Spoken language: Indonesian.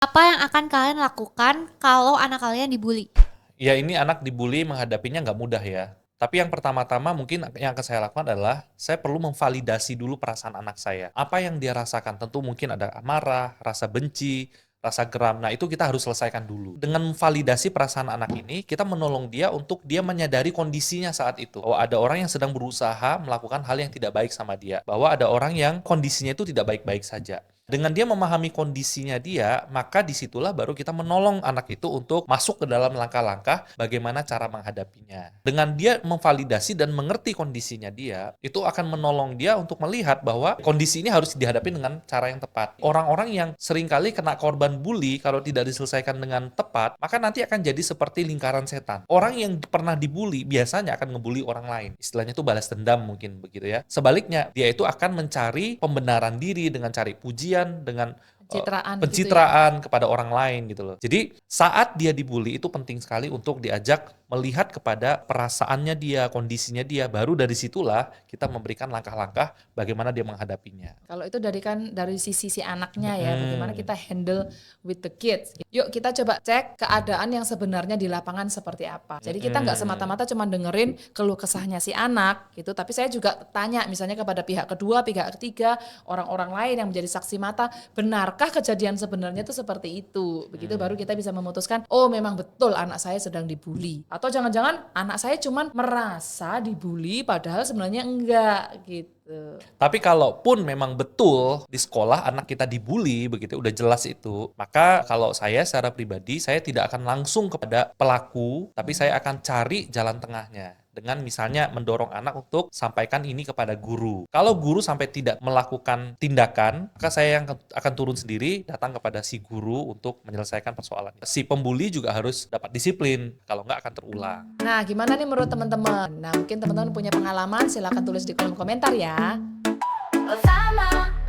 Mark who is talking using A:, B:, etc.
A: Apa yang akan kalian lakukan kalau anak kalian dibully?
B: Ya ini anak dibully menghadapinya nggak mudah ya. Tapi yang pertama-tama mungkin yang akan saya lakukan adalah saya perlu memvalidasi dulu perasaan anak saya. Apa yang dia rasakan? Tentu mungkin ada marah, rasa benci, rasa geram. Nah itu kita harus selesaikan dulu. Dengan memvalidasi perasaan anak ini, kita menolong dia untuk dia menyadari kondisinya saat itu. Bahwa ada orang yang sedang berusaha melakukan hal yang tidak baik sama dia. Bahwa ada orang yang kondisinya itu tidak baik-baik saja. Dengan dia memahami kondisinya dia, maka disitulah baru kita menolong anak itu untuk masuk ke dalam langkah-langkah bagaimana cara menghadapinya. Dengan dia memvalidasi dan mengerti kondisinya dia, itu akan menolong dia untuk melihat bahwa kondisi ini harus dihadapi dengan cara yang tepat. Orang-orang yang seringkali kena korban bully, kalau tidak diselesaikan dengan tepat, maka nanti akan jadi seperti lingkaran setan. Orang yang pernah dibully biasanya akan ngebully orang lain. Istilahnya itu balas dendam mungkin begitu ya. Sebaliknya, dia itu akan mencari pembenaran diri dengan cari pujian, dengan
A: Pencitraan gitu ya?
B: pencitraan kepada orang lain gitu loh. Jadi saat dia dibully itu penting sekali untuk diajak melihat kepada perasaannya dia, kondisinya dia. Baru dari situlah kita memberikan langkah-langkah bagaimana dia menghadapinya.
C: Kalau itu dari sisi si anaknya ya, bagaimana
B: Hmm.
C: kita handle with the kids. Yuk kita coba cek keadaan yang sebenarnya di lapangan seperti apa. Jadi kita nggak semata-mata cuma dengerin keluh kesahnya si anak gitu, tapi saya juga tanya misalnya kepada pihak kedua, pihak ketiga, orang-orang lain yang menjadi saksi mata, benarkah kejadian sebenarnya itu seperti itu? Begitu baru kita bisa memutuskan, oh memang betul anak saya sedang dibully. Atau jangan-jangan anak saya cuma merasa dibully padahal sebenarnya enggak gitu.
B: Tapi kalaupun memang betul di sekolah anak kita dibully begitu udah jelas itu, maka kalau saya secara pribadi saya tidak akan langsung kepada pelaku, tapi saya akan cari jalan tengahnya dengan misalnya mendorong anak untuk sampaikan ini kepada guru. Kalau guru sampai tidak melakukan tindakan, maka saya yang akan turun sendiri datang kepada si guru untuk menyelesaikan persoalan. Si pembuli juga harus dapat disiplin, kalau nggak akan terulang.
C: Nah, gimana nih menurut teman-teman? Nah, mungkin teman-teman punya pengalaman, silahkan tulis di kolom komentar ya.
D: Bersama